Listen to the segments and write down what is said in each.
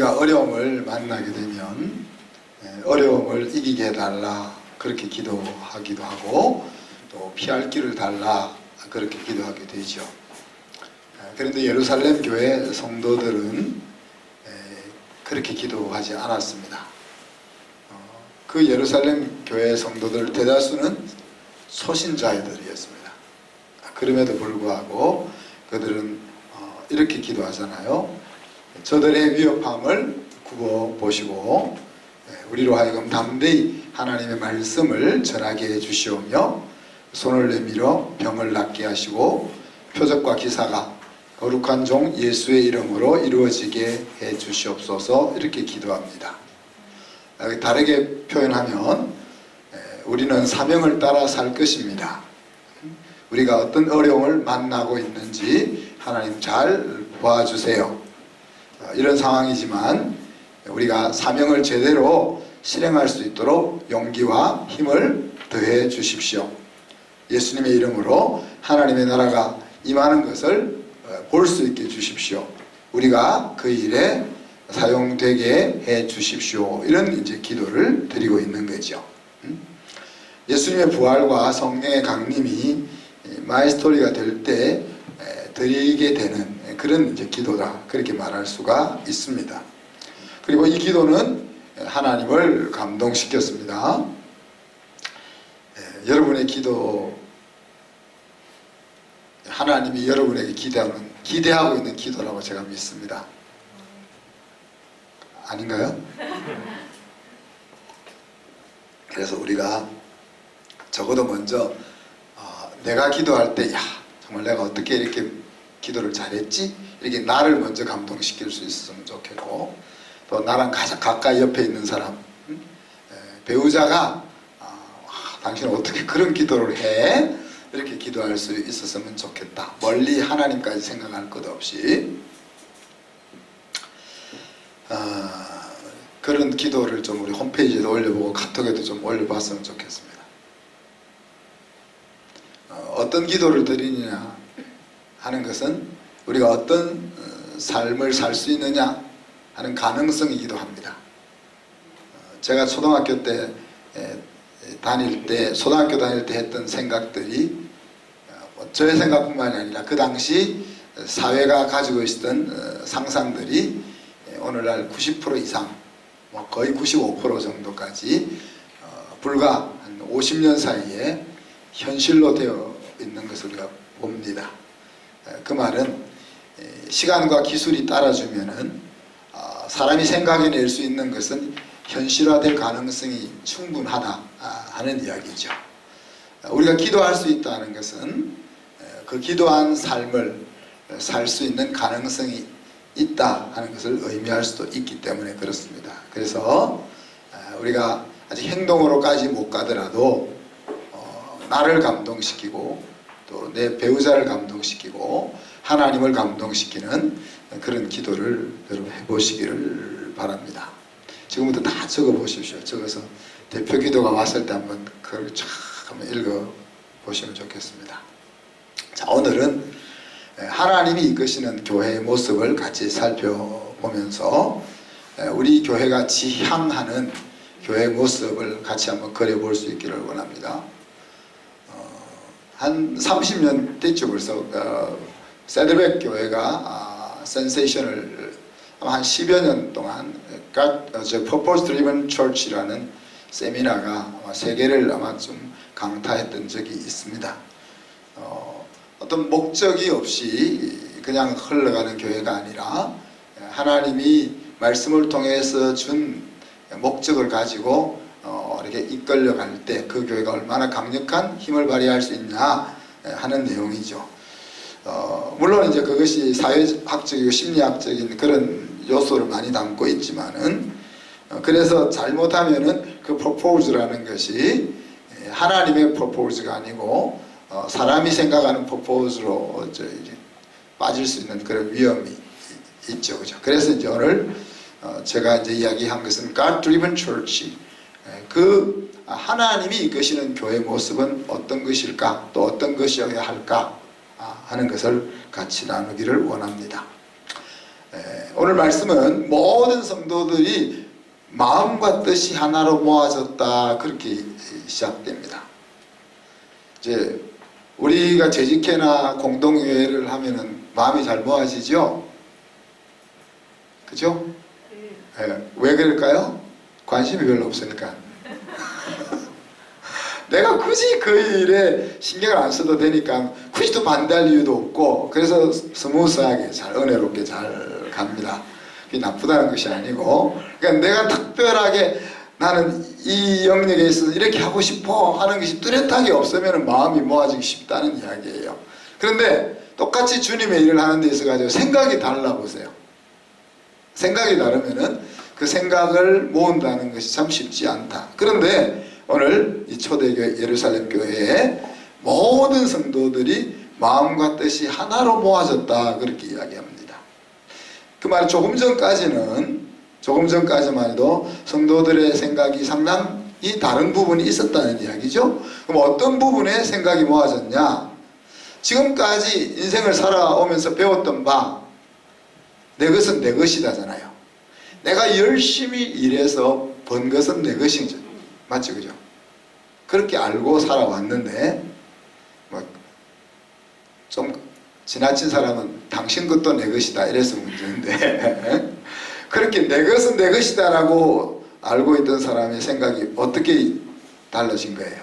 우리가 어려움을 만나게 되면 어려움을 이기게 해달라 그렇게 기도하기도 하고 또 피할 길을 달라 그렇게 기도하게 되죠. 그런데 예루살렘 교회 성도들은 그렇게 기도하지 않았습니다. 그 예루살렘 교회 성도들 대다수는 소신자들이었습니다. 그럼에도 불구하고 그들은 이렇게 기도하잖아요. 저들의 위협함을 굽어보시고 우리로 하여금 담대히 하나님의 말씀을 전하게 해주시오며 손을 내밀어 병을 낫게 하시고 표적과 기사가 거룩한 종 예수의 이름으로 이루어지게 해주시옵소서 이렇게 기도합니다. 다르게 표현하면 우리는 사명을 따라 살 것입니다. 우리가 어떤 어려움을 만나고 있는지 하나님 잘 도와주세요. 이런 상황이지만 우리가 사명을 제대로 실행할 수 있도록 용기와 힘을 더해 주십시오. 예수님의 이름으로 하나님의 나라가 임하는 것을 볼 수 있게 해주십시오. 우리가 그 일에 사용되게 해 주십시오. 이런 이제 기도를 드리고 있는 거죠. 예수님의 부활과 성령의 강림이 마이스토리가 될 때 드리게 되는 그런 이제 기도다 그렇게 말할 수가 있습니다. 그리고 이 기도는 하나님을 감동시켰습니다. 여러분의 기도, 하나님이 여러분에게 기대하고 있는 기도라고 제가 믿습니다. 아닌가요? 그래서 우리가 적어도 먼저 내가 기도할 때 정말 내가 어떻게 이렇게 기도를 잘했지? 이렇게 나를 먼저 감동시킬 수 있었으면 좋겠고 또 나랑 가장 가까이 옆에 있는 사람 배우자가 당신은 어떻게 그런 기도를 해? 이렇게 기도할 수 있었으면 좋겠다. 멀리 하나님까지 생각할 것 없이 그런 기도를 좀 우리 홈페이지에도 올려보고 카톡에도 좀 올려봤으면 좋겠습니다. 어떤 기도를 드리느냐 하는 것은 우리가 어떤 삶을 살 수 있느냐 하는 가능성이기도 합니다. 제가 초등학교 다닐 때 했던 생각들이 저의 생각뿐만이 아니라 그 당시 사회가 가지고 있었던 상상들이 오늘날 90% 이상 거의 95% 정도까지 불과 한 50년 사이에 현실로 되어 있는 것을 우리가 봅니다. 그 말은 시간과 기술이 따라주면은 사람이 생각해낼 수 있는 것은 현실화될 가능성이 충분하다 하는 이야기죠. 우리가 기도할 수 있다는 것은 그 기도한 삶을 살 수 있는 가능성이 있다 하는 것을 의미할 수도 있기 때문에 그렇습니다. 그래서 우리가 아직 행동으로까지 못 가더라도 나를 감동시키고 또 내 배우자를 감동시키고 하나님을 감동시키는 그런 기도를 여러분 해보시기를 바랍니다. 지금부터 다 적어보십시오. 적어서 대표 기도가 왔을 때 한번 그걸 쫙 한번 읽어보시면 좋겠습니다. 자, 오늘은 하나님이 이끄시는 교회의 모습을 같이 살펴보면서 우리 교회가 지향하는 교회의 모습을 같이 한번 그려볼 수 있기를 원합니다. 한 30년 됐죠 벌써. 세드백 교회가 센세이션을 한 10여 년 동안 Purpose Driven Church라는 세미나가 세계를 아마 좀 강타했던 적이 있습니다. 어떤 목적이 없이 그냥 흘러가는 교회가 아니라 하나님이 말씀을 통해서 준 목적을 가지고 이렇게 이끌려갈 때 그 교회가 얼마나 강력한 힘을 발휘할 수 있냐 하는 내용이죠. 물론 이제 그것이 사회학적이고 심리학적인 그런 요소를 많이 담고 있지만은 그래서 잘못하면은 그 프로포즈라는 것이 하나님의 프로포즈가 아니고 사람이 생각하는 프로포즈로 빠질 수 있는 그런 위험이 있죠, 그죠? 그래서 이제 오늘 제가 이제 이야기한 것은 God-driven Church, 그 하나님이 이끄시는 교회의 모습은 어떤 것일까, 또 어떤 것이어야 할까 하는 것을 같이 나누기를 원합니다. 오늘 말씀은 모든 성도들이 마음과 뜻이 하나로 모아졌다 그렇게 시작됩니다. 이제 우리가 재직회나 공동회를 하면은 마음이 잘 모아지죠? 그죠? 왜 그럴까요? 관심이 별로 없으니까. 내가 굳이 그 일에 신경을 안 써도 되니까 굳이 또 반대할 이유도 없고, 그래서 스무스하게 잘 은혜롭게 잘 갑니다. 그게 나쁘다는 것이 아니고, 그러니까 내가 특별하게 나는 이 영역에 있어서 이렇게 하고 싶어 하는 것이 뚜렷하게 없으면 마음이 모아지기 쉽다는 이야기예요. 그런데 똑같이 주님의 일을 하는 데 있어 가지고 생각이 달라 보세요. 생각이 다르면은 그 생각을 모은다는 것이 참 쉽지 않다. 그런데 오늘 이 초대교회 예루살렘 교회에 모든 성도들이 마음과 뜻이 하나로 모아졌다 그렇게 이야기합니다. 그 말은 조금 전까지만 해도 성도들의 생각이 상당히 다른 부분이 있었다는 이야기죠. 그럼 어떤 부분에 생각이 모아졌냐? 지금까지 인생을 살아오면서 배웠던 바, 내 것은 내 것이다잖아요. 내가 열심히 일해서 번 것은 내 것이죠. 맞죠? 그죠? 그렇게 알고 살아왔는데, 좀 지나친 사람은 당신 것도 내 것이다 이래서 문제인데 그렇게 내 것은 내 것이다 라고 알고 있던 사람의 생각이 어떻게 달라진 거예요?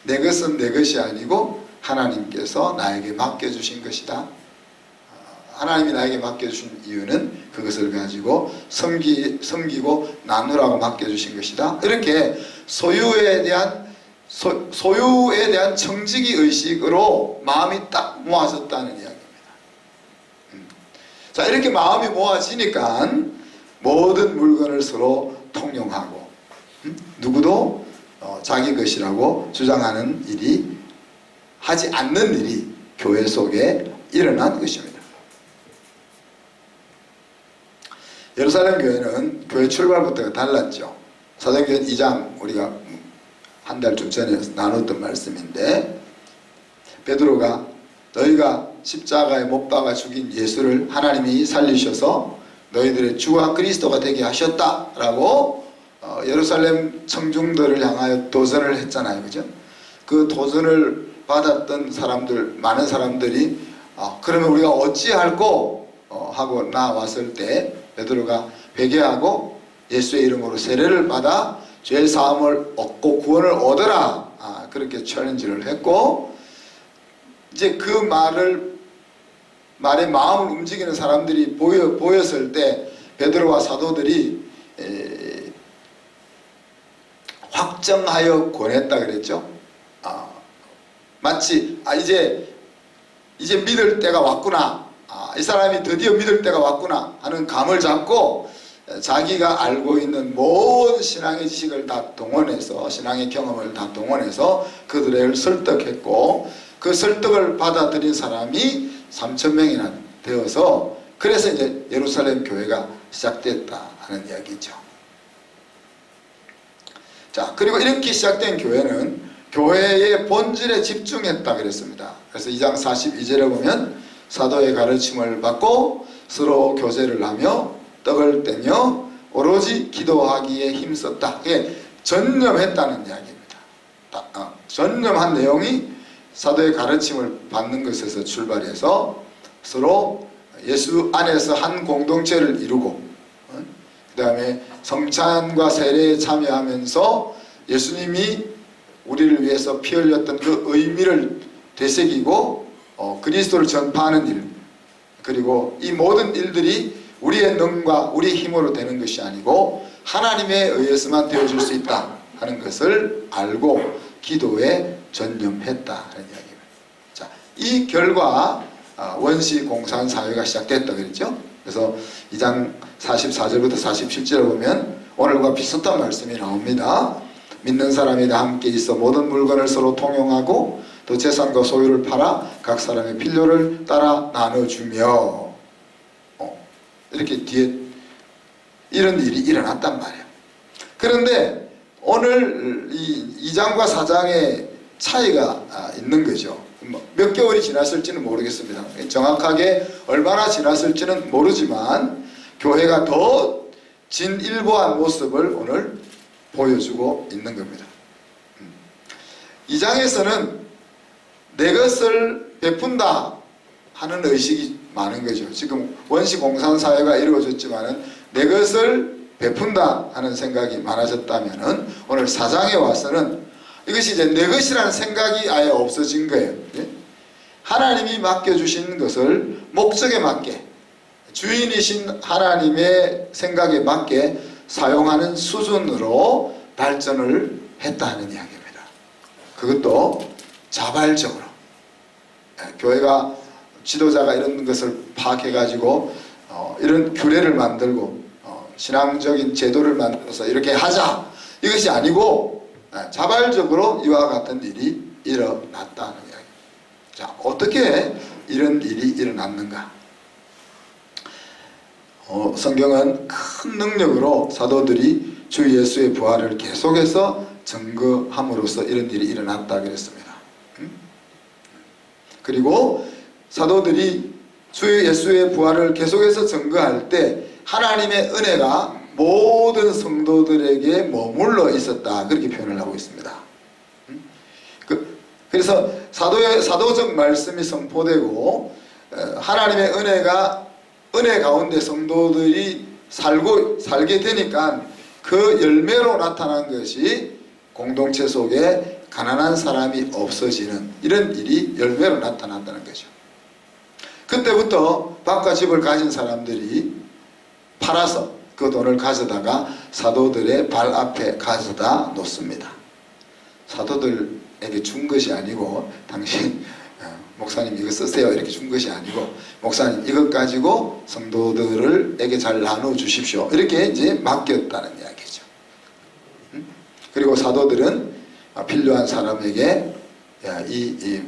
내 것은 내 것이 아니고 하나님께서 나에게 맡겨주신 것이다. 하나님이 나에게 맡겨주신 이유는 그것을 가지고 섬기고 나누라고 맡겨주신 것이다. 이렇게 소유에 대한 청지기 의식으로 마음이 딱 모아졌다는 이야기입니다. 자, 이렇게 마음이 모아지니까 모든 물건을 서로 통용하고 누구도 자기 것이라고 주장하는 일이, 하지 않는 일이 교회 속에 일어난 것입니다. 예루살렘 교회는 교회 출발부터가 달랐죠. 사도행전 2장 우리가 한 달쯤 전에 나눴던 말씀인데, 베드로가 너희가 십자가에 못 박아 죽인 예수를 하나님이 살리셔서 너희들의 주와 그리스도가 되게 하셨다라고 예루살렘 청중들을 향하여 도전을 했잖아요. 그죠? 그 도전을 받았던 사람들, 많은 사람들이 그러면 우리가 어찌할꼬 하고 나왔을 때 베드로가 회개하고 예수의 이름으로 세례를 받아 죄 사함을 얻고 구원을 얻어라, 그렇게 챌린지를 했고, 이제 그 말에 마음을 움직이는 사람들이 보였을 때 베드로와 사도들이 확정하여 권했다 그랬죠. 마치 이제 믿을 때가 왔구나, 이 사람이 드디어 믿을 때가 왔구나 하는 감을 잡고 자기가 알고 있는 모든 신앙의 지식을 다 동원해서, 신앙의 경험을 다 동원해서 그들을 설득했고, 그 설득을 받아들인 사람이 3,000명이나 되어서, 그래서 이제 예루살렘 교회가 시작됐다 하는 이야기죠. 자, 그리고 이렇게 시작된 교회는 교회의 본질에 집중했다 그랬습니다. 그래서 2장 42절에 보면 사도의 가르침을 받고 서로 교제를 하며 떡을 떼며 오로지 기도하기에 힘썼다. 그게 전념했다는 이야기입니다. 전념한 내용이 사도의 가르침을 받는 것에서 출발해서 서로 예수 안에서 한 공동체를 이루고, 그 다음에 성찬과 세례에 참여하면서 예수님이 우리를 위해서 피 흘렸던 그 의미를 되새기고 그리스도를 전파하는 일, 그리고 이 모든 일들이 우리의 능과 우리의 힘으로 되는 것이 아니고 하나님에 의해서만 되어질 수 있다 하는 것을 알고 기도에 전념했다 하는 이야기입니다. 자, 이 결과 원시 공산 사회가 시작됐다 그랬죠. 그래서 2장 44절부터 47절에 보면 오늘과 비슷한 말씀이 나옵니다. 믿는 사람이 다 함께 있어 모든 물건을 서로 통용하고 또 재산과 소유를 팔아 각 사람의 필요를 따라 나눠주며, 이렇게 뒤에 이런 일이 일어났단 말이에요. 그런데 오늘 이 2장과 4장의 차이가 있는 거죠. 몇 몇 개월이 지났을지는 모르겠습니다. 정확하게 얼마나 지났을지는 모르지만 교회가 더 진일보한 모습을 오늘 보여주고 있는 겁니다. 2장에서는 내 것을 베푼다 하는 의식이 많은 거죠. 지금 원시공산사회가 이루어졌지만은 내 것을 베푼다 하는 생각이 많아졌다면은 오늘 4장에 와서는 이것이 이제 내 것이라는 생각이 아예 없어진 거예요. 하나님이 맡겨주신 것을 목적에 맞게 주인이신 하나님의 생각에 맞게 사용하는 수준으로 발전을 했다는 이야기입니다. 그것도 자발적으로 교회가 지도자가 이런 것을 파악해가지고 이런 규례를 만들고 신앙적인 제도를 만들어서 이렇게 하자 이것이 아니고 자발적으로 이와 같은 일이 일어났다는 이야기. 자, 어떻게 이런 일이 일어났는가? 성경은 큰 능력으로 사도들이 주 예수의 부활을 계속해서 증거함으로써 이런 일이 일어났다 그랬습니다. 그리고 사도들이 주 예수의 부활을 계속해서 증거할 때 하나님의 은혜가 모든 성도들에게 머물러 있었다 그렇게 표현을 하고 있습니다. 그래서 사도적 말씀이 선포되고 하나님의 은혜가 은혜 가운데 성도들이 살게 되니까 그 열매로 나타난 것이 공동체 속에 가난한 사람이 없어지는 이런 일이 열매로 나타난다는 거죠. 그때부터 밭과 집을 가진 사람들이 팔아서 그 돈을 가져다가 사도들의 발 앞에 가져다 놓습니다. 사도들에게 준 것이 아니고 당신 목사님 이거 쓰세요 이렇게 준 것이 아니고 목사님 이것 가지고 성도들에게 잘 나눠 주십시오 이렇게 이제 맡겼다는 이야기죠. 그리고 사도들은 필요한 사람에게 이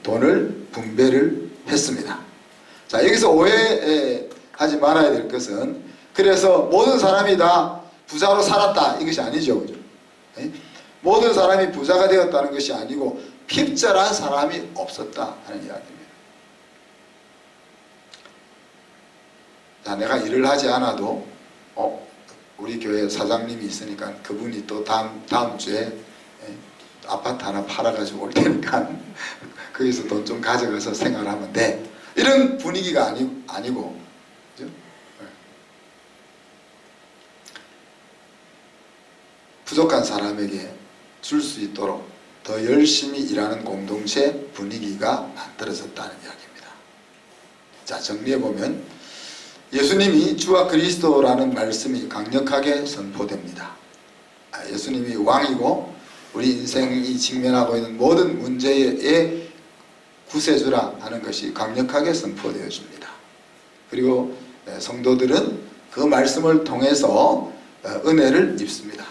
돈을 분배를 했습니다. 자, 여기서 오해하지 말아야 될 것은 그래서 모든 사람이 다 부자로 살았다 이것이 아니죠. 그죠? 모든 사람이 부자가 되었다는 것이 아니고 핍절한 사람이 없었다 하는 이야기입니다. 자, 내가 일을 하지 않아도 우리 교회 사장님이 있으니까 그분이 또 다음 주에 아파트 하나 팔아가지고 올 테니까 거기서 돈 좀 가져가서 생활하면 돼 이런 분위기가 아니고 그죠? 부족한 사람에게 줄 수 있도록 더 열심히 일하는 공동체 분위기가 만들어졌다는 이야기입니다. 자, 정리해보면 예수님이 주와 그리스도라는 말씀이 강력하게 선포됩니다. 예수님이 왕이고 우리 인생이 직면하고 있는 모든 문제의 구세주라 하는 것이 강력하게 선포되어집니다. 그리고 성도들은 그 말씀을 통해서 은혜를 입습니다.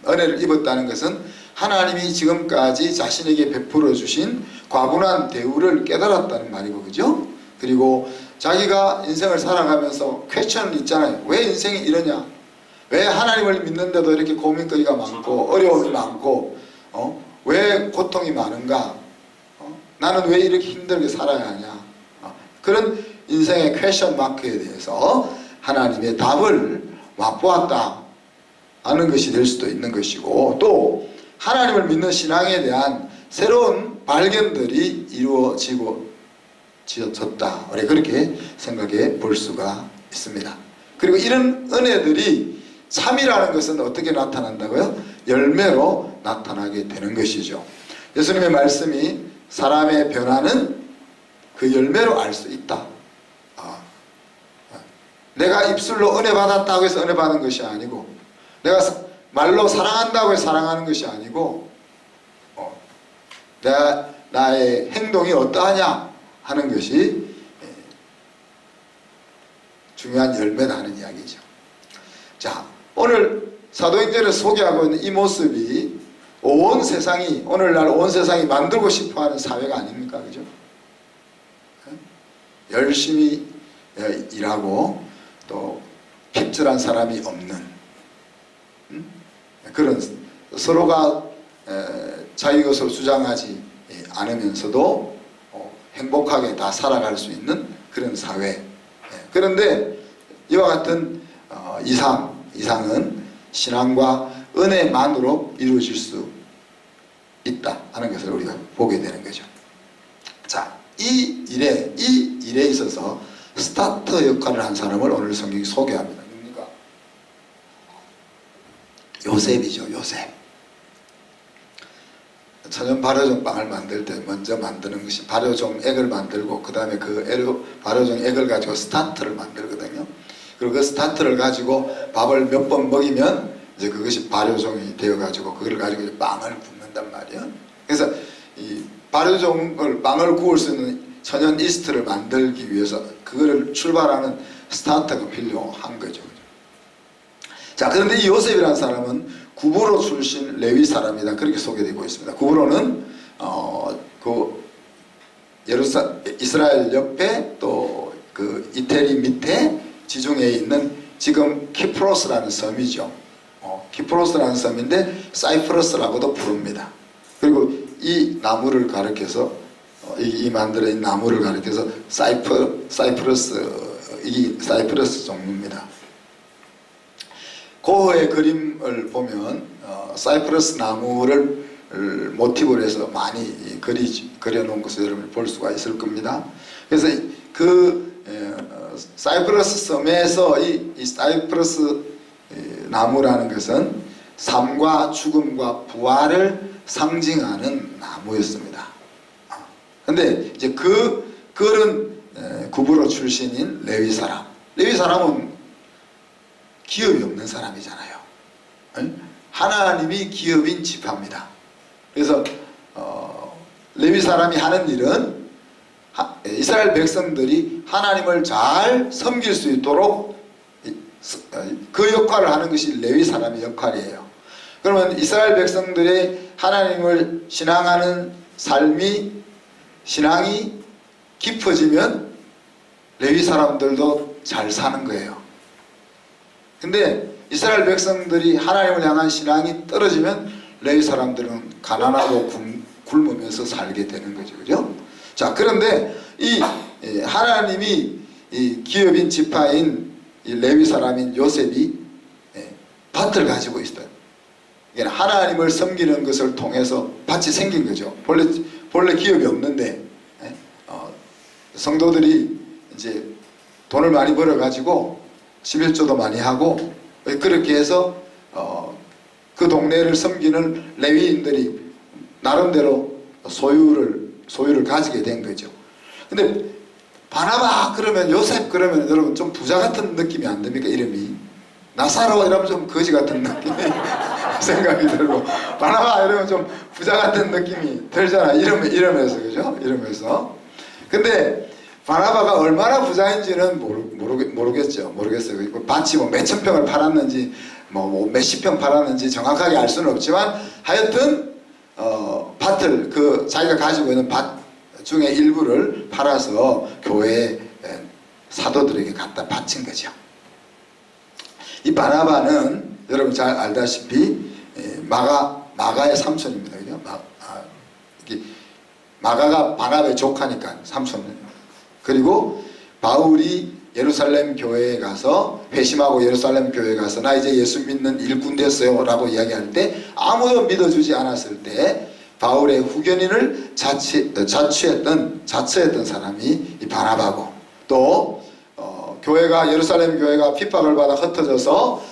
은혜를 입었다는 것은 하나님이 지금까지 자신에게 베풀어 주신 과분한 대우를 깨달았다는 말이고 그죠? 그리고 자기가 인생을 살아가면서 퀘스천 있잖아요. 왜 인생이 이러냐? 왜 하나님을 믿는데도 이렇게 고민거리가 많고 어려움이 많고 왜 고통이 많은가? 나는 왜 이렇게 힘들게 살아야 하냐? 그런 인생의 퀘스천 마크에 대해서 하나님의 답을 맛보았다 하는 것이 될 수도 있는 것이고 또 하나님을 믿는 신앙에 대한 새로운 발견들이 이루어졌다. 우리 그렇게 생각해 볼 수가 있습니다. 그리고 이런 은혜들이 참이라는 것은 어떻게 나타난다고요? 열매로 나타나게 되는 것이죠. 예수님의 말씀이 사람의 변화는 그 열매로 알 수 있다. 내가 입술로 은혜 받았다고 해서 은혜 받은 것이 아니고 내가 말로 사랑한다고 해서 사랑하는 것이 아니고 나의 행동이 어떠하냐 하는 것이 중요한 열매다 하는 이야기죠. 자, 오늘 사도행전을 소개하고 있는 이 모습이 온 세상이 오늘날 온 세상이 만들고 싶어하는 사회가 아닙니까? 그죠? 열심히 일하고 또 핍절한 사람이 없는 그런 서로가 자기 것으로 주장하지 않으면서도 행복하게 다 살아갈 수 있는 그런 사회. 그런데 이와 같은 이상은 신앙과 은혜만으로 이루어질 수 있다 하는 것을 우리가 보게 되는 거죠. 자, 이 일에 있어서 스타터 역할을 한 사람을 오늘 성경이 소개합니다. 누굽니까? 요셉이죠. 요셉. 천연 발효종 빵을 만들 때 먼저 만드는 것이 발효종 액을 만들고 그 다음에 그 발효종 액을 가지고 스타트를 만들거든요. 그리고 그 스타트를 가지고 밥을 몇 번 먹이면 이제 그것이 발효종이 되어 가지고 그걸 가지고 이제 빵을 굽는단 말이에요. 그래서 이 발효종을 빵을 구울 수 있는 천연 이스트를 만들기 위해서 그거를 출발하는 스타트가 필요한 거죠. 자, 그런데 이 요셉이라는 사람은 구브로 출신 레위 사람이다, 그렇게 소개되고 있습니다. 구브로는 이스라엘 옆에 또 그 이태리 밑에 지중해에 있는 지금 키프로스라는 섬이죠. 키프로스라는 섬인데 사이프러스라고도 부릅니다. 그리고 이 나무를 가리켜서 이 만들어진 나무를 가리켜서 사이프러스 종류입니다. 고흐의 그림을 보면 사이프러스 나무를 모티브로 해서 많이 그려놓은 것을 여러분이 볼 수가 있을 겁니다. 그래서 그 사이프러스 섬에서 이 사이프러스 나무라는 것은 삶과 죽음과 부활을 상징하는 나무였습니다. 근데 이제 그런 구브로 출신인 레위 사람은 기업이 없는 사람이잖아요. 하나님이 기업인 지파입니다. 그래서 레위 사람이 하는 일은 이스라엘 백성들이 하나님을 잘 섬길 수 있도록 그 역할을 하는 것이 레위 사람의 역할이에요. 그러면 이스라엘 백성들의 하나님을 신앙하는 신앙이 깊어지면 레위 사람들도 잘 사는 거예요. 근데 이스라엘 백성들이 하나님을 향한 신앙이 떨어지면 레위 사람들은 가난하고 굶으면서 살게 되는 거죠. 그죠? 자, 그런데 이 하나님이 이 기업인 지파인 이 레위 사람인 요셉이 밭을 가지고 있어요. 하나님을 섬기는 것을 통해서 밭이 생긴 거죠. 본래 기업이 없는데 성도들이 이제 돈을 많이 벌어 가지고 11조도 많이 하고 그렇게 해서 그 동네를 섬기는 레위인들이 나름대로 소유를 가지게 된 거죠. 근데 바나바 그러면 요셉 그러면 여러분 좀 부자 같은 느낌이 안 됩니까? 이름이 나사로 이러면 좀 거지 같은 느낌이 생각이 들고 바나바 이러면 좀 부자 같은 느낌이 들잖아. 이러면서 그죠? 이러면서. 근데 바나바가 얼마나 부자인지는 모르겠어요. 밭이 뭐 몇천 평을 팔았는지 뭐 몇십 평 팔았는지 정확하게 알 수는 없지만 하여튼 밭을 자기가 가지고 있는 밭 중에 일부를 팔아서 교회 사도들에게 갖다 바친 거죠. 이 바나바는 여러분 잘 알다시피 마가의 삼손입니다. 그죠? 마가가 바나바의 조카니까 삼손. 그리고 바울이 예루살렘 교회에 가서 회심하고 예루살렘 교회에 가서 나 이제 예수 믿는 일꾼 됐어요 라고 이야기할 때 아무도 믿어주지 않았을 때 바울의 후견인을 자처했던 사람이 이 바나바고 또 예루살렘 교회가 핍박을 받아 흩어져서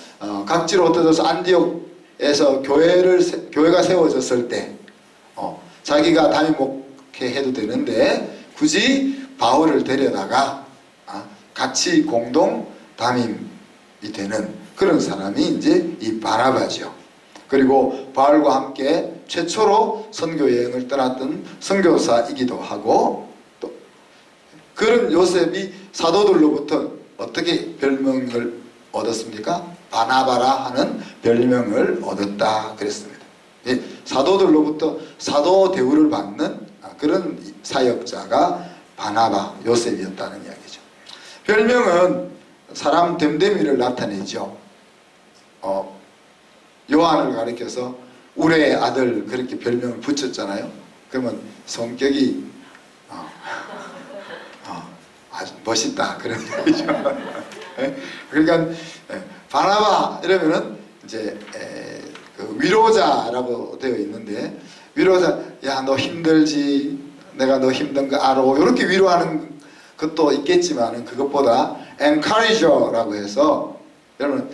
각지로 흩어져서 안디옥에서 교회가 세워졌을 때 자기가 담임 목회해도 되는데 굳이 바울을 데려다가 같이 공동 담임이 되는 그런 사람이 이제 이 바나바죠. 그리고 바울과 함께 최초로 선교 여행을 떠났던 선교사이기도 하고 또 그런 요셉이 사도들로부터 어떻게 별명을 얻었습니까? 바나바라 하는 별명을 얻었다 그랬습니다. 사도들로부터 사도 대우를 받는 그런 사역자가 바나바 요셉이었다는 이야기죠. 별명은 사람 됨됨이를 나타내죠. 요한을 가리켜서 우레의 아들 그렇게 별명을 붙였잖아요. 그러면 성격이 아주 멋있다 그런 얘기죠. 그러니까 바나바 이러면은 이제 그 위로자라고 되어 있는데, 위로자, 야 너 힘들지, 내가 너 힘든 거 알아, 이렇게 위로하는 것도 있겠지만은 그것보다 encourager라고 해서, 여러분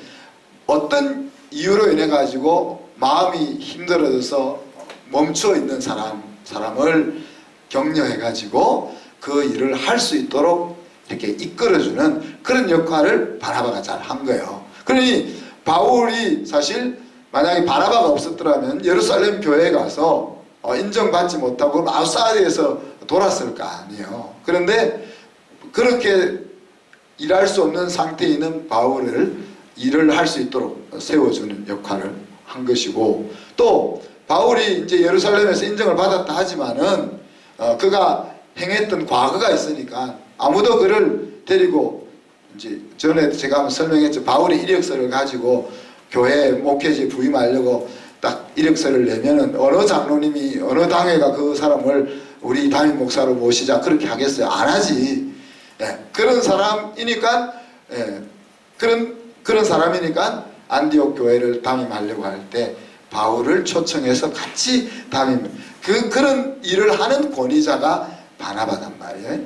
어떤 이유로 인해 가지고 마음이 힘들어져서 멈춰 있는 사람을 격려해 가지고 그 일을 할 수 있도록 이렇게 이끌어주는 그런 역할을 바나바가 잘 한 거예요. 그러니 바울이 사실 만약에 바나바가 없었더라면 예루살렘 교회에 가서 인정받지 못하고 아웃사이드에서 돌았을 거 아니에요. 그런데 그렇게 일할 수 없는 상태에 있는 바울을 일을 할 수 있도록 세워주는 역할을 한 것이고, 또 바울이 이제 예루살렘에서 인정을 받았다 하지만은 그가 행했던 과거가 있으니까 아무도 그를 데리고, 이제 전에 제가 한번 설명했죠. 바울이 이력서를 가지고 교회 목회지에 부임하려고 딱 이력서를 내면은 어느 장로님이 어느 당회가 그 사람을 우리 담임 목사로 모시자 그렇게 하겠어요? 안 하지. 그런 사람이니까, 그런 사람이니까 안디옥 교회를 담임하려고 할 때 바울을 초청해서 같이 그런 일을 하는 권위자가 바나바단 말이에요.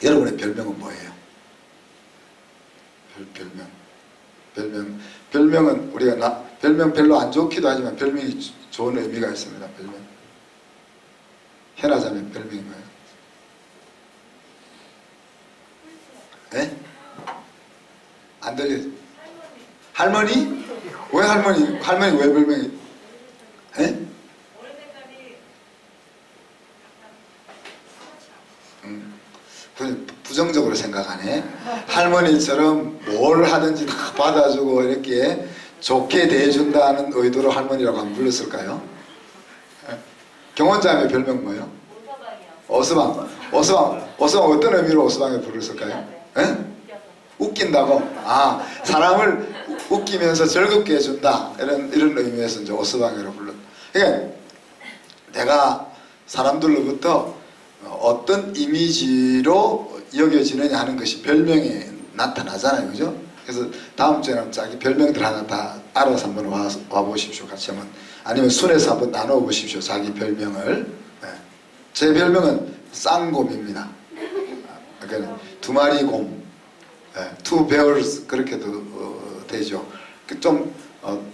여러분의 별명은 뭐예요? 별명은 우리가 별명 별로 안 좋기도 하지만 별명이 좋은 의미가 있습니다. 별명. 현아자매 별명이 뭐예요? 네? 안 들려. 할머니? 왜 할머니? 할머니 왜 별명이? 네? 부정적으로 생각하네. 할머니처럼 뭘 하든지 다 받아주고 이렇게 좋게 대해준다는 의도로 할머니라고 안 불렀을까요? 경원자매 별명 뭐예요? 어스방. 어스방 어떤 의미로 어스방을 불렀을까요? 웃긴다고? 사람을 웃기면서 즐겁게 해준다, 이런 의미에서 이제 어스방이라고 불렀. 그러니까 내가 사람들로부터 어떤 이미지로 여겨지느냐 하는 것이 별명에 나타나잖아요, 그죠? 그래서 다음 주에는 자기 별명들 하나 다 알아서 한번 와 보십시오. 같이 한번, 아니면 순에서 한번 나눠 보십시오, 자기 별명을. 제 별명은 쌍곰입니다. 그러니까 두 마리 곰, two bears 그렇게도 되죠.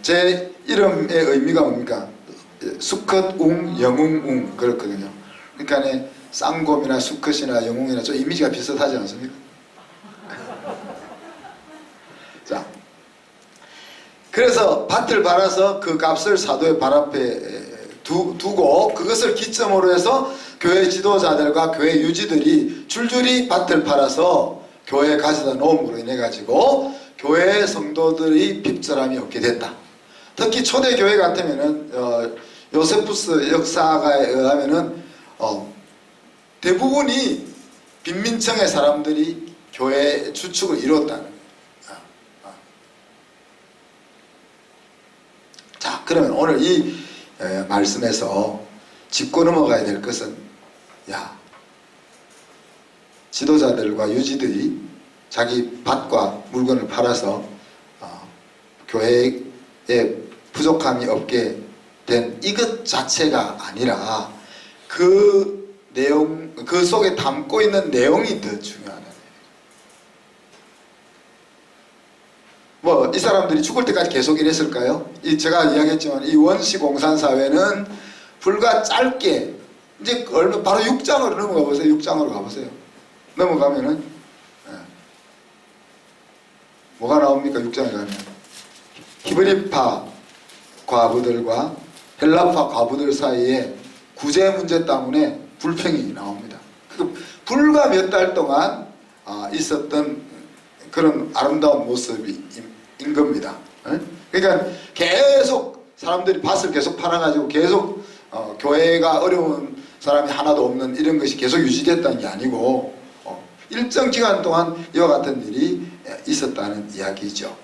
제 이름의 의미가 뭡니까? 수컷 웅, 영웅 웅 그렇거든요. 그러니까 쌍곰이나 수컷이나 영웅이나 좀 이미지가 비슷하지 않습니까? 자, 그래서 밭을 팔아서 그 값을 사도의 발 앞에 두고 그것을 기점으로 해서 교회 지도자들과 교회 유지들이 줄줄이 밭을 팔아서 교회에 가져다 놓음으로 인해 가지고 교회 성도들이 핍절함이 없게 됐다. 특히 초대교회 같으면은 요세푸스 역사가에 의하면은 대부분이 빈민층의 사람들이 교회 주축을 이뤘다는 거예요. 자, 그러면 오늘 이 말씀에서 짚고 넘어가야 될 것은, 지도자들과 유지들이 자기 밭과 물건을 팔아서 교회에 부족함이 없게 된 이것 자체가 아니라 그 내용, 그 속에 담고 있는 내용이 더 중요하다. 이 사람들이 죽을 때까지 계속 일했을까요? 제가 이야기했지만 이 원시공산사회는 불과 짧게, 이제 바로 6장으로 넘어가 보세요. 6장으로 가보세요. 넘어가면은 뭐가 나옵니까? 6장에 가면 히브리파 과부들과 헬라파 과부들 사이에 구제 문제 때문에 불평이 나옵니다. 불과 몇 달 동안 있었던 그런 아름다운 모습인 겁니다. 그러니까 계속 사람들이 밭을 계속 팔아가지고 계속 교회가 어려운 사람이 하나도 없는 이런 것이 계속 유지됐다는 게 아니고 일정 기간 동안 이와 같은 일이 있었다는 이야기죠.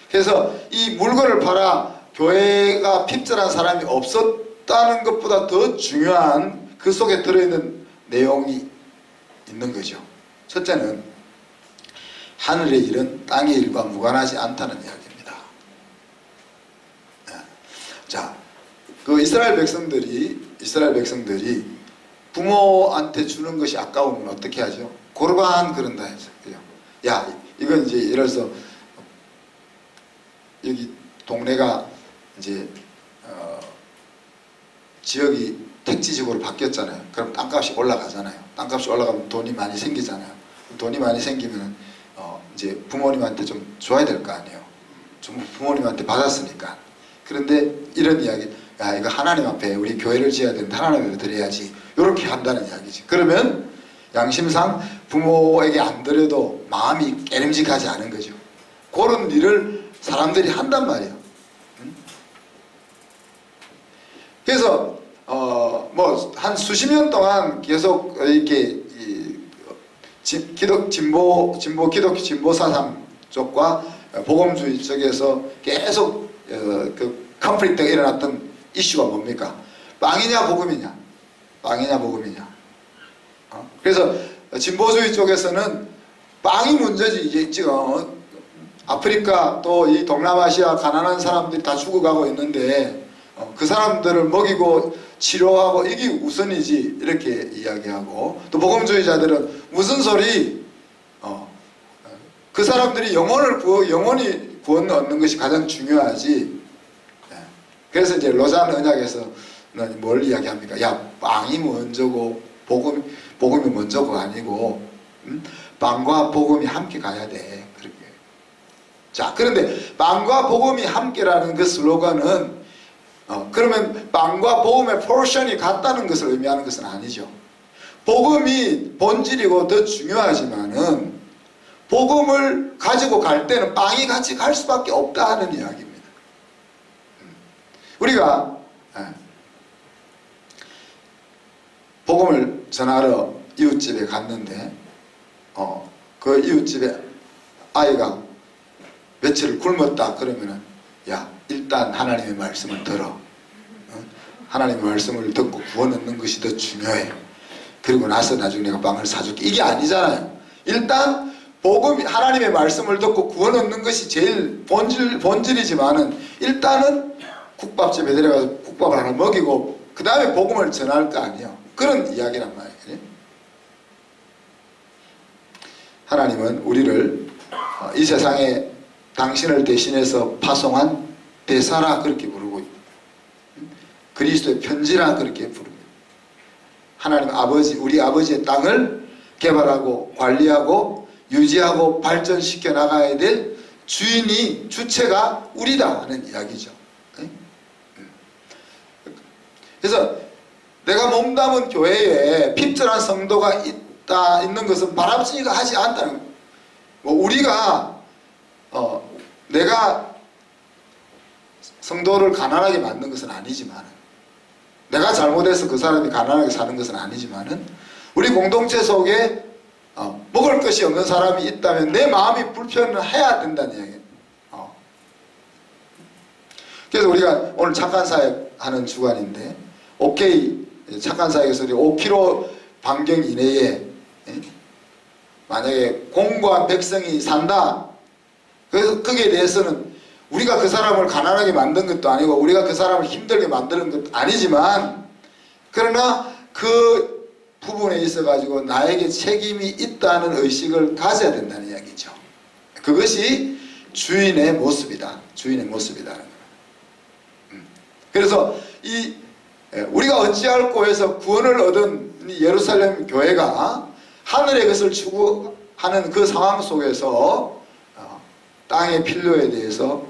그래서 이 물건을 팔아 교회가 핍절한 사람이 없었다는 것보다 더 중요한 그 속에 들어있는 내용이 있는 거죠. 첫째는 하늘의 일은 땅의 일과 무관하지 않다는 이야기입니다. 자, 그 이스라엘 백성들이 부모한테 주는 것이 아까우면 어떻게 하죠? 고르반 그런다 해서. 야, 이건 이제 예를 들어서 여기 동네가 이제 지역이 택지지구로 바뀌었잖아요. 그럼 땅값이 올라가잖아요. 땅값이 올라가면 돈이 많이 생기잖아요. 돈이 많이 생기면 이제 부모님한테 좀 줘야 될 거 아니에요. 좀 부모님한테 받았으니까. 그런데 이런 이야기, 야, 이거 하나님 앞에 우리 교회를 지어야 되는데 하나님 앞에 드려야지. 이렇게 한다는 이야기지. 그러면 양심상 부모에게 안 드려도 마음이 깨름직하지 않은 거죠. 그런 일을 사람들이 한단 말이에요. 그래서 뭐 한 수십 년 동안 계속 이렇게 진보 기독교 진보 사상 쪽과 복음주의 쪽에서 계속 그 컨플릭트가 일어났던 이슈가 뭡니까? 빵이냐 복음이냐? 빵이냐 복음이냐? 그래서 진보주의 쪽에서는 빵이 문제지. 이제 지금 아프리카 또 이 동남아시아 가난한 사람들이 다 죽어가고 있는데 그 사람들을 먹이고 치료하고 이게 우선이지 이렇게 이야기하고, 또 복음주의자들은 무슨 소리, 그 사람들이 영원히 구원 얻는 것이 가장 중요하지. 그래서 이제 로잔 언약에서는 뭘 이야기합니까? 야, 빵이 먼저고 복음이 먼저가 아니고 빵과 복음이 함께 가야 돼. 그렇게. 자, 그런데 빵과 복음이 함께라는 그 슬로건은 그러면 빵과 복음의 포션이 같다는 것을 의미하는 것은 아니죠. 복음이 본질이고 더 중요하지만은 복음을 가지고 갈 때는 빵이 같이 갈 수밖에 없다 하는 이야기입니다. 우리가 복음을 전하러 이웃집에 갔는데 그 이웃집에 아이가 며칠을 굶었다 그러면은, 야, 일단 하나님의 말씀을 들어. 하나님의 말씀을 듣고 구원 얻는 것이 더 중요해. 그리고 나서 나중에 내가 빵을 사줄게. 이게 아니잖아요. 일단 복음, 하나님의 말씀을 듣고 구원 얻는 것이 제일 본질이지만은 일단은 국밥집에 데려가서 국밥을 하나 먹이고 그 다음에 복음을 전할 거 아니에요. 그런 이야기란 말이에요. 하나님은 우리를 이 세상에 당신을 대신해서 파송한 대사라 그렇게 부르고 있고, 그리스도의 편지라 그렇게 부릅니다. 하나님 아버지, 우리 아버지의 땅을 개발하고 관리하고 유지하고 발전시켜 나가야 될 주인이, 주체가 우리다 하는 이야기죠. 그래서 내가 몸담은 교회에 핍절한 성도가 있는 것은 바람직이가 하지 않다는 거예요. 뭐 우리가 내가 성도를 가난하게 만든 것은 아니지만, 내가 잘못해서 그 사람이 가난하게 사는 것은 아니지만은, 우리 공동체 속에 먹을 것이 없는 사람이 있다면 내 마음이 불편해야 된다는 이야기예요. 그래서 우리가 오늘 착한 사역 하는 주간인데, 오케이 착한 사역에서 5km 반경 이내에 만약에 공고한 백성이 산다. 그래서 거기에 대해서는 우리가 그 사람을 가난하게 만든 것도 아니고 우리가 그 사람을 힘들게 만드는 것도 아니지만, 그러나 그 부분에 있어 가지고 나에게 책임이 있다는 의식을 가져야 된다는 이야기죠. 그것이 주인의 모습이다. 주인의 모습이다는 거예요. 그래서 우리가 어찌할꼬 해서 구원을 얻은 예루살렘 교회가 하늘의 것을 추구하는 그 상황 속에서 땅의 필요에 대해서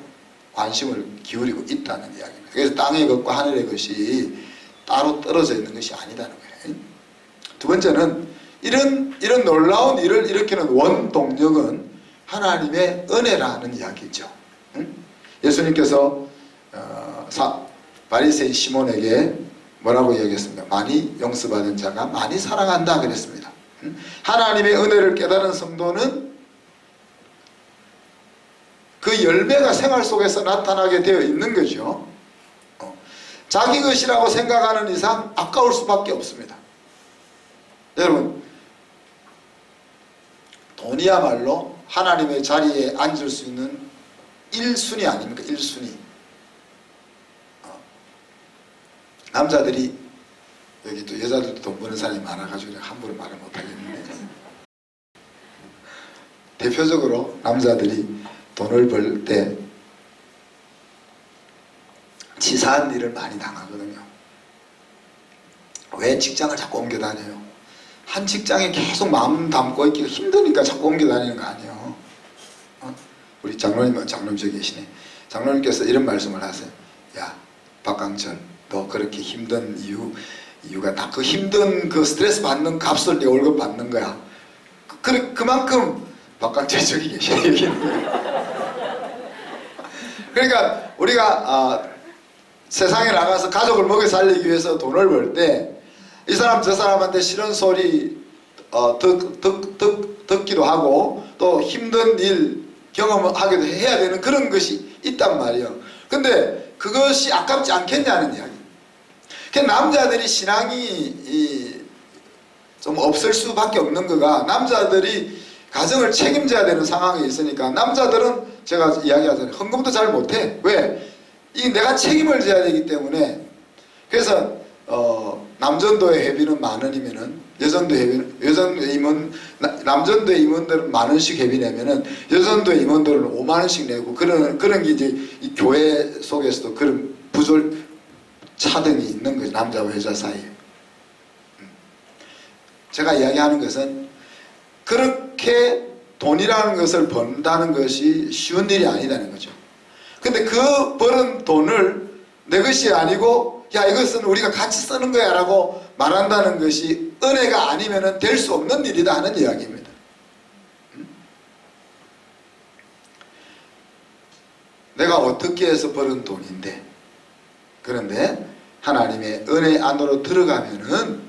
관심을 기울이고 있다는 이야기입니다. 그래서 땅의 것과 하늘의 것이 따로 떨어져 있는 것이 아니다는 거예요. 두 번째는 이런 놀라운 일을 일으키는 원동력은 하나님의 은혜라는 이야기죠. 예수님께서 바리새인 시몬에게 뭐라고 이야기했습니까? 많이 용서받은 자가 많이 사랑한다 그랬습니다. 하나님의 은혜를 깨달은 성도는 그 열매가 생활 속에서 나타나게 되어 있는 거죠. 자기 것이라고 생각하는 이상 아까울 수밖에 없습니다. 여러분, 돈이야말로 하나님의 자리에 앉을 수 있는 1순위 아닙니까? 1순위. 남자들이, 여기 또 여자들도 돈 버는 사람이 많아가지고 함부로 말을 못하겠는데, 대표적으로 남자들이 돈을 벌 때 치사한 일을 많이 당하거든요. 왜? 직장을 자꾸 옮겨 다녀요. 한 직장에 계속 마음 담고 있기가 힘드니까 자꾸 옮겨 다니는 거 아니에요. 우리 장로님 저기 계시네. 장로님께서 이런 말씀을 하세요. 야, 박강철, 너 그렇게 힘든 이유가 다 그 힘든 그 스트레스 받는 값을 네 월급 받는 거야. 그만큼 박강철 저기 계시네. 그러니까 우리가 세상에 나가서 가족을 먹여 살리기 위해서 돈을 벌 때 이 사람 저 사람한테 싫은 소리 듣기도 하고 또 힘든 일 경험하기도 해야 되는 그런 것이 있단 말이에요. 근데 그것이 아깝지 않겠냐는 이야기. 남자들이 신앙이 좀 없을 수밖에 없는 거가, 남자들이 가정을 책임져야 되는 상황이 있으니까 남자들은 제가 이야기하잖아요. 헌금도 잘 못해. 왜? 이 내가 책임을 져야 되기 때문에. 그래서 남전도의 회비는 10,000원이면은 남전도의 임원들은 10,000원씩 회비 내면은 여전도의 임원들은 50,000원씩 내고 그런 게 이제 이 교회 속에서도 그런 부절 차등이 있는 거죠. 남자와 여자 사이에. 제가 이야기하는 것은 그렇게 돈이라는 것을 번다는 것이 쉬운 일이 아니다는 거죠. 근데 그 버는 돈을 내 것이 아니고, 야, 이것은 우리가 같이 쓰는 거야 라고 말한다는 것이 은혜가 아니면 될 수 없는 일이다 하는 이야기입니다. 내가 어떻게 해서 벌은 돈인데, 그런데 하나님의 은혜 안으로 들어가면은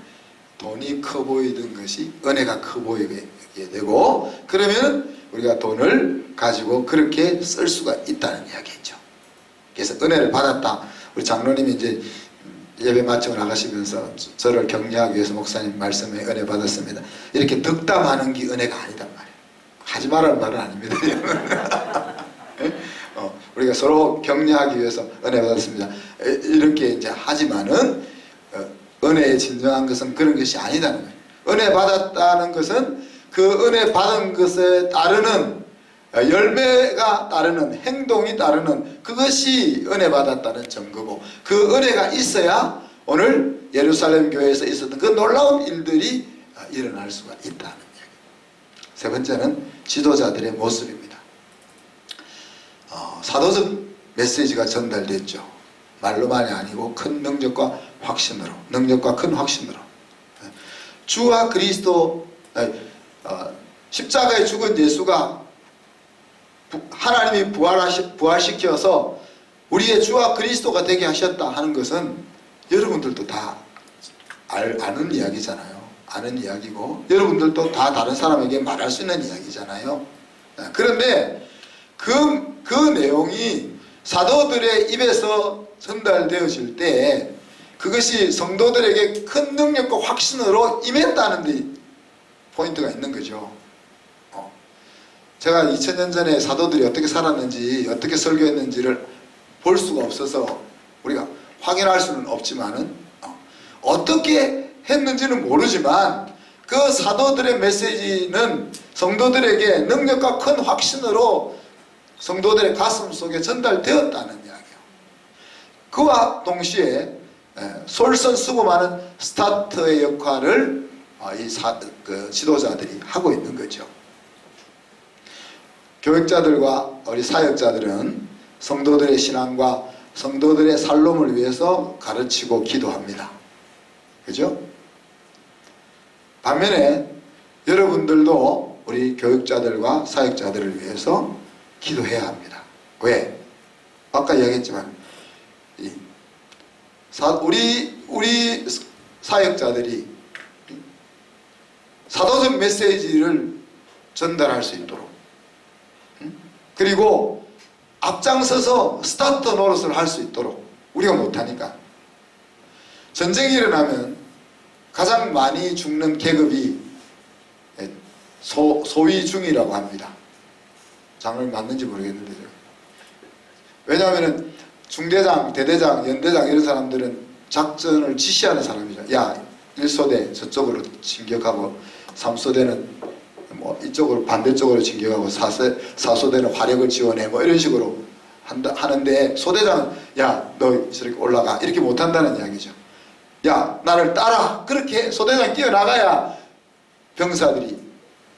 돈이 커 보이던 것이 은혜가 커 보이게 되고, 그러면 우리가 돈을 가지고 그렇게 쓸 수가 있다는 이야기죠. 그래서 은혜를 받았다. 우리 장로님이 이제 예배 마치고 나가시면서 저를 격려하기 위해서 목사님 말씀에 은혜 받았습니다. 이렇게 덕담하는 게 은혜가 아니단 말이에요. 하지 말라는 말은 아닙니다. 우리가 서로 격려하기 위해서 은혜 받았습니다. 이렇게 이제 하지만은 은혜의 진정한 것은 그런 것이 아니다는 거예요. 은혜 받았다는 것은 그 은혜 받은 것에 따르는 열매가 따르는 행동이 따르는 그것이 은혜 받았다는 증거고, 그 은혜가 있어야 오늘 예루살렘 교회에서 있었던 그 놀라운 일들이 일어날 수가 있다는 이야기. 세 번째는 지도자들의 모습입니다. 사도적 메시지가 전달됐죠. 말로만이 아니고 큰 능력과 확신으로, 능력과 큰 확신으로. 주와 그리스도, 십자가에 죽은 예수가 하나님이 부활시켜서 우리의 주와 그리스도가 되게 하셨다 하는 것은 여러분들도 다 아는 이야기잖아요. 아는 이야기고 여러분들도 다 다른 사람에게 말할 수 있는 이야기잖아요. 그런데 그 내용이 사도들의 입에서 전달되어질 때 그것이 성도들에게 큰 능력과 확신으로 임했다는 데 포인트가 있는 거죠. 제가 2000년 전에 사도들이 어떻게 살았는지, 어떻게 설교했는지를 볼 수가 없어서 우리가 확인할 수는 없지만은, 어떻게 했는지는 모르지만 그 사도들의 메시지는 성도들에게 능력과 큰 확신으로 성도들의 가슴 속에 전달되었다는 이야기예요. 그와 동시에 솔선수범하는 스타트의 역할을 지도자들이 하고 있는 거죠. 교육자들과 우리 사역자들은 성도들의 신앙과 성도들의 살롬을 위해서 가르치고 기도합니다. 그죠? 반면에 여러분들도 우리 교육자들과 사역자들을 위해서 기도해야 합니다. 왜? 아까 이야기했지만 우리 사역자들이 사도적 메시지를 전달할 수 있도록, 그리고 앞장서서 스타트 노릇을 할 수 있도록, 우리가 못하니까. 전쟁이 일어나면 가장 많이 죽는 계급이 소위 중이라고 합니다. 장르 맞는지 모르겠는데. 왜냐하면 중대장, 대대장, 연대장 이런 사람들은 작전을 지시하는 사람이죠. 야, 1소대 저쪽으로 진격하고 3소대는 뭐 이쪽으로 반대쪽으로 진격하고 4소대는 화력을 지원해 뭐 이런 식으로 하는데, 소대장은 야, 너 저렇게 올라가 이렇게 못한다는 이야기죠. 야, 나를 따라, 그렇게 소대장이 뛰어나가야 병사들이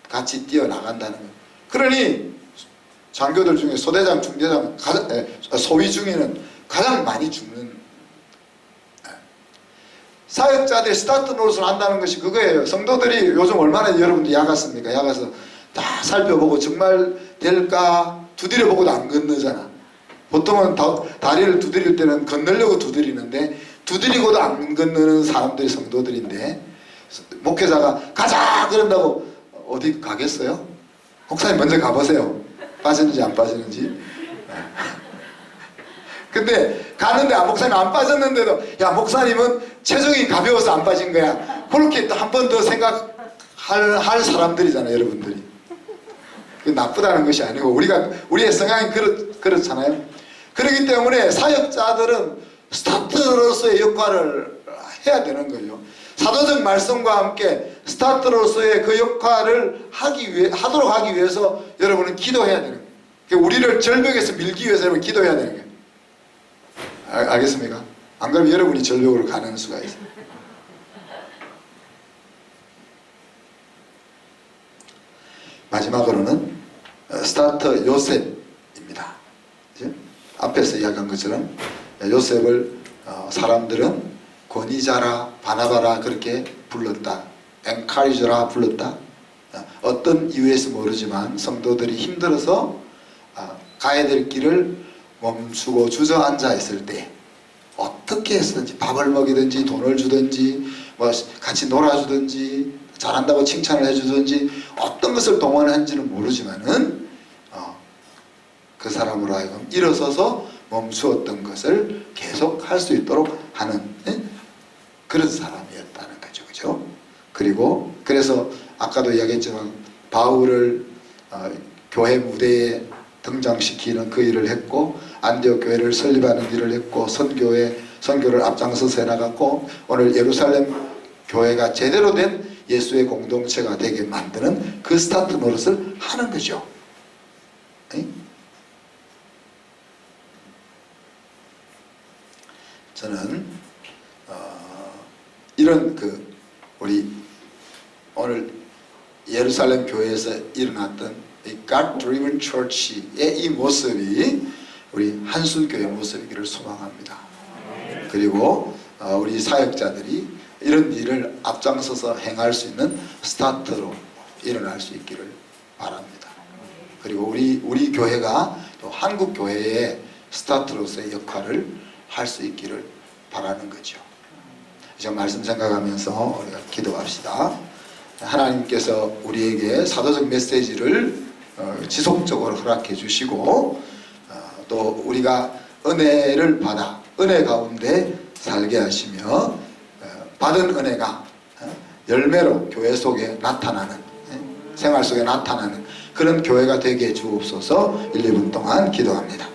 같이 뛰어나간다는 거예요. 그러니 장교들 중에 소대장, 중대장, 소위 중에는 가장 많이 죽는, 사역자들이 스타트 노릇을 한다는 것이 그거예요. 성도들이 요즘 얼마나 여러분들 야갔습니까? 야가서 다 살펴보고 정말 될까 두드려보고도 안 건너잖아. 보통은 다리를 두드릴 때는 건너려고 두드리는데 두드리고도 안 건너는 사람들이 성도들인데, 목회자가 가자 그런다고 어디 가겠어요? 목사님 먼저 가보세요. 빠지는지 안 빠지는지. 근데 가는데 목사님 안 빠졌는데도 야, 목사님은 체중이 가벼워서 안 빠진 거야, 그렇게 한 번 더 생각할 사람들이잖아요, 여러분들이. 나쁘다는 것이 아니고 우리의 성향이 그렇잖아요. 그렇기 때문에 사역자들은 스타트로서의 역할을 해야 되는 거예요. 사도적 말씀과 함께 스타트로서의 그 역할을 하도록 하기 위해서 여러분은 기도해야 되는 거예요. 그러니까 우리를 절벽에서 밀기 위해서 여러분 기도해야 되는 거예요. 알겠습니까? 안 그러면 여러분이 절벽으로 가는 수가 있어요. 마지막으로는 스타트 요셉입니다. 앞에서 이야기한 것처럼 요셉을 사람들은 권위자라 바나바라 그렇게 불렀다. 엔카리저라 불렀다. 어떤 이유에서 모르지만 성도들이 힘들어서 가야 될 길을 멈추고 주저앉아 있을 때 어떻게 했든지 밥을 먹이든지 돈을 주든지 뭐 같이 놀아주든지 잘한다고 칭찬을 해주든지 어떤 것을 동원한지는 모르지만은 그 사람으로 하여금 일어서서 멈추었던 것을 계속 할 수 있도록 하는 그런 사람이었다는 거죠. 그죠? 그래서 아까도 이야기했지만 바울을 교회 무대에 등장시키는 그 일을 했고, 안디옥 교회를 설립하는 일을 했고, 선교를 앞장서서 해나갔고, 오늘 예루살렘 교회가 제대로 된 예수의 공동체가 되게 만드는 그 스타트 노릇을 하는 거죠. 저는 이런 우리 오늘 예루살렘 교회에서 일어났던 이 God-driven Church의 이 모습이 우리 한순교회 모습이기를 소망합니다. 그리고 우리 사역자들이 이런 일을 앞장서서 행할 수 있는 스타트로 일어날 수 있기를 바랍니다. 그리고 우리 교회가 또 한국 교회의 스타트로서의 역할을 할 수 있기를 바라는 거죠. 이제 말씀 생각하면서 우리가 기도합시다. 하나님께서 우리에게 사도적 메시지를 지속적으로 허락해 주시고, 또 우리가 은혜를 받아 은혜 가운데 살게 하시며, 받은 은혜가 열매로 교회 속에 나타나는, 생활 속에 나타나는 그런 교회가 되게 해 주옵소서. 1, 2분 동안 기도합니다.